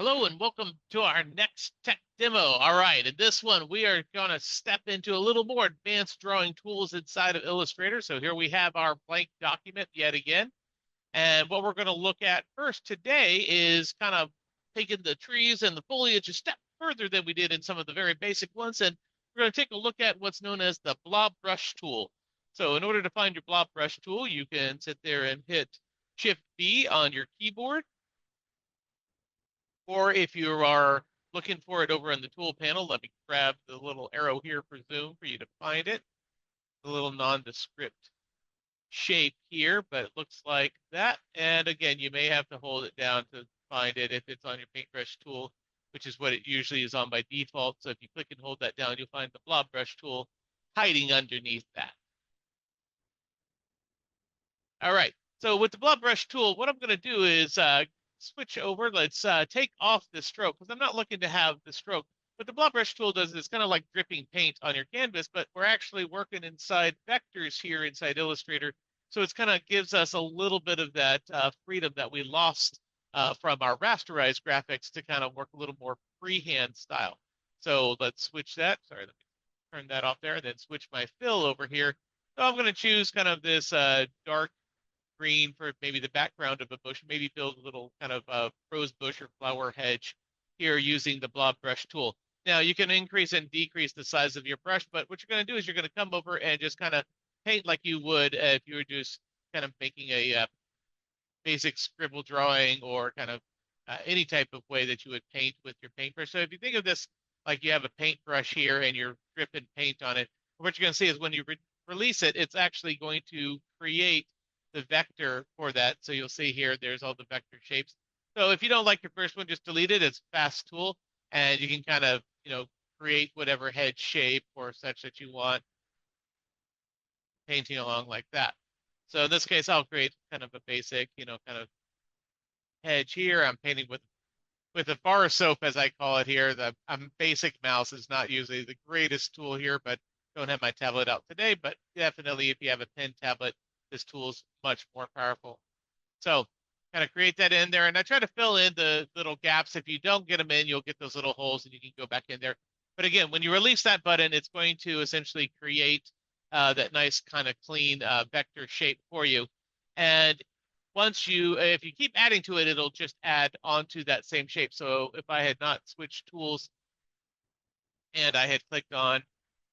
Hello and welcome to our next tech demo. All right, in this one, we are going to step into a little more advanced drawing tools inside of Illustrator. So here we have our blank document yet again. And what we're going to look at first today is kind of taking the trees and the foliage a step further than we did in some of the very basic ones. And we're going to take a look at what's known as the blob brush tool. So in order to find your blob brush tool, you can sit there and hit Shift B on your keyboard. Or if you are looking for it over in the tool panel, let me grab the little arrow here for zoom for you to find it. The little nondescript shape here, but it looks like that. And again, you may have to hold it down to find it if it's on your paintbrush tool, which is what it usually is on by default. So if you click and hold that down, you'll find the blob brush tool hiding underneath that. All right. So with the blob brush tool, what I'm going to do is switch over. Let's take off the stroke because I'm not looking to have the stroke. What the blob brush tool does is kind of like dripping paint on your canvas, but we're actually working inside vectors here inside Illustrator. So it's kind of gives us a little bit of that freedom that we lost from our rasterized graphics to kind of work a little more freehand style. So let's switch that. Sorry, let me turn that off there and then switch my fill over here. So I'm going to choose kind of this dark green for maybe the background of a bush, maybe build a little kind of rose bush or flower hedge here using the blob brush tool. Now you can increase and decrease the size of your brush, but what you're going to do is you're going to come over and just kind of paint like you would if you were just kind of making a basic scribble drawing or kind of any type of way that you would paint with your paintbrush. So if you think of this like you have a paintbrush here and you're dripping paint on it, what you're going to see is when you release it, it's actually going to create the vector for that. So you'll see here, there's all the vector shapes. So if you don't like your first one, just delete it. It's a fast tool and you can kind of, create whatever head shape or such that you want painting along like that. So in this case, I'll create kind of a basic, kind of hedge here. I'm painting with a bar soap, as I call it here. The basic mouse is not usually the greatest tool here, but don't have my tablet out today. But definitely, if you have a pen tablet, this tool is much more powerful. So kind of create that in there. And I try to fill in the little gaps. If you don't get them in, you'll get those little holes and you can go back in there. But again, when you release that button, it's going to essentially create that nice kind of clean vector shape for you. And if you keep adding to it, it'll just add onto that same shape. So if I had not switched tools and I had clicked on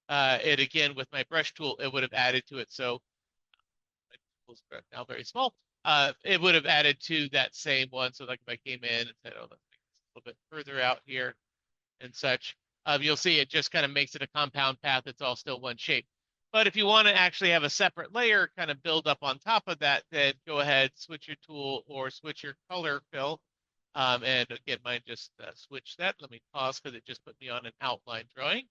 it again with my brush tool, it would have added to it. So my tool's now very small. It would have added to that same one. So like if I came in and said, oh, let's make this a little bit further out here and such, you'll see it just kind of makes it a compound path. It's all still one shape. But if you want to actually have a separate layer kind of build up on top of that, then go ahead, switch your tool or switch your color fill. And again, mine just switch that. Let me pause because it just put me on an outline drawing.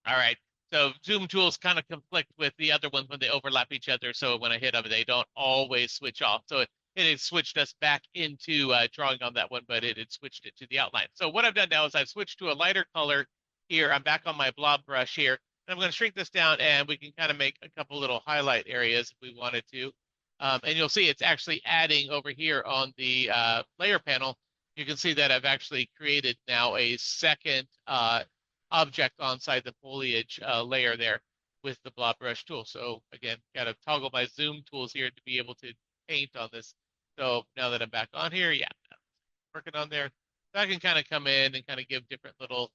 All right. So zoom tools kind of conflict with the other ones when they overlap each other. So when I hit them, they don't always switch off. So it had switched us back into drawing on that one, but it had switched it to the outline. So what I've done now is I've switched to a lighter color here. I'm back on my blob brush here. And I'm going to shrink this down and we can kind of make a couple little highlight areas if we wanted to. And you'll see it's actually adding over here on the layer panel. You can see that I've actually created now a second object onside the foliage layer there with the blob brush tool. So again, got to toggle my zoom tools here to be able to paint on this. So now that I'm back on here, yeah, working on there. So I can kind of come in and kind of give different little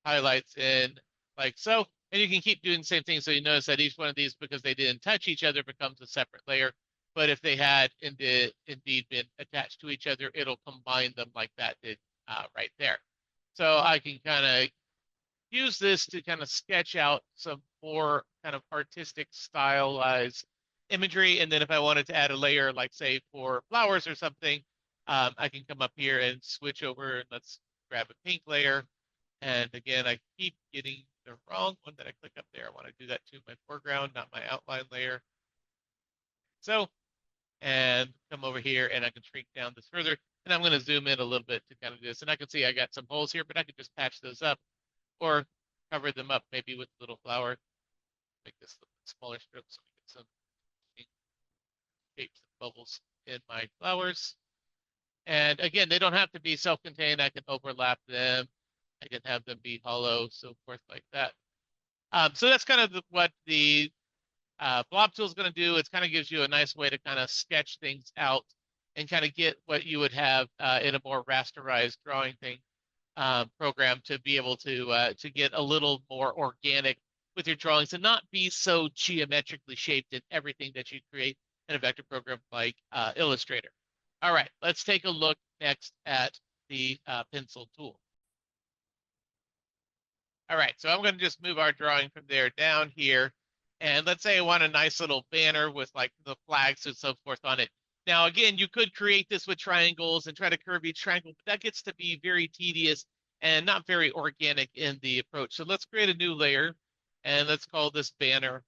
highlights in like so. And you can keep doing the same thing. So you notice that each one of these, because they didn't touch each other, becomes a separate layer. But if they had indeed been attached to each other, it'll combine them like that did right there. So I can kind of use this to kind of sketch out some more kind of artistic stylized imagery. And then if I wanted to add a layer, like say for flowers or something, I can come up here and switch over and let's grab a pink layer. And again, I keep getting the wrong one that I click up there. I want to do that to my foreground, not my outline layer. So, and come over here and I can shrink down this further. And I'm going to zoom in a little bit to kind of do this. And I can see I got some holes here, but I could just patch those up or cover them up maybe with a little flower. Make this a little bit smaller strip so we get some shapes and bubbles in my flowers. And again, they don't have to be self-contained. I can overlap them. I can have them be hollow, so forth like that. So that's kind of what the blob tool is going to do. It kind of gives you a nice way to kind of sketch things out and kind of get what you would have in a more rasterized drawing thing program to be able to get a little more organic with your drawings and not be so geometrically shaped in everything that you create in a vector program like Illustrator. All right, let's take a look next at the pencil tool. All right, so I'm going to just move our drawing from there down here. And let's say I want a nice little banner with like the flags and so forth on it. Now, again, you could create this with triangles and try to curve each triangle, but that gets to be very tedious and not very organic in the approach. So let's create a new layer and let's call this banner.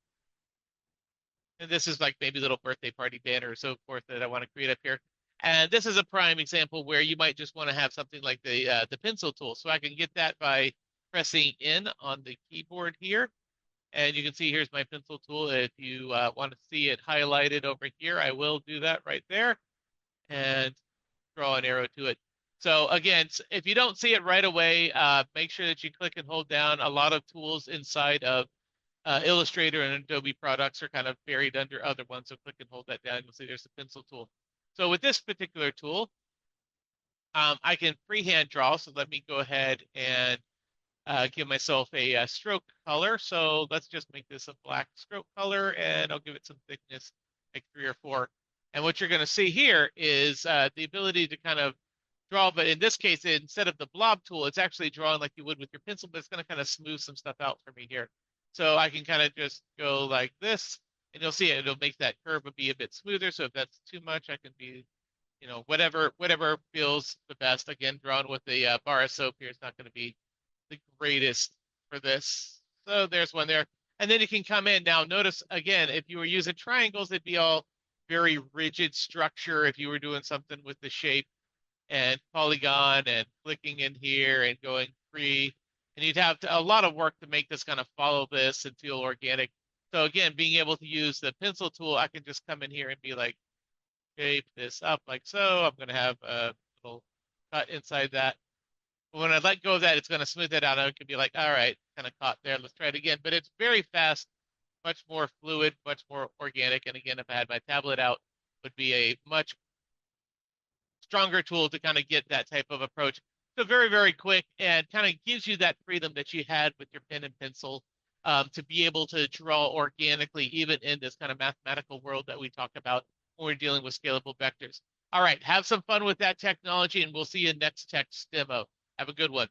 And this is like maybe a little birthday party banner or so forth that I want to create up here. And this is a prime example where you might just want to have something like the pencil tool. So I can get that by pressing N on the keyboard here. And you can see here's my pencil tool. If you want to see it highlighted over here, I will do that right there and draw an arrow to it. So again, if you don't see it right away, make sure that you click and hold down. A lot of tools inside of Illustrator and Adobe products are kind of buried under other ones. So click and hold that down. You'll see there's the pencil tool. So with this particular tool, I can freehand draw. So let me go ahead and give myself a stroke color. So let's just make this a black stroke color and I'll give it some thickness, like 3 or 4. And what you're going to see here is the ability to kind of draw, but in this case, instead of the blob tool, it's actually drawing like you would with your pencil, but it's going to kind of smooth some stuff out for me here. So I can kind of just go like this and you'll see it'll make that curve be a bit smoother. So if that's too much, I can be, whatever feels the best. Again, drawn with the bar of soap here, it's not going to be the greatest for this. So there's one there. And then you can come in. Now notice again, if you were using triangles, it'd be all very rigid structure if you were doing something with the shape and polygon and clicking in here and going free. And you'd have a lot of work to make this kind of follow this and feel organic. So again, being able to use the pencil tool, I can just come in here and be like, shape this up like so. I'm going to have a little cut inside that. But when I let go of that, it's going to smooth it out. I can be like, all right, kind of caught there. Let's try it again. But it's very fast, much more fluid, much more organic. And again, if I had my tablet out, would be a much stronger tool to kind of get that type of approach. So very, very quick and kind of gives you that freedom that you had with your pen and pencil to be able to draw organically, even in this kind of mathematical world that we talk about when we're dealing with scalable vectors. All right, have some fun with that technology, and we'll see you next text demo. Have a good one.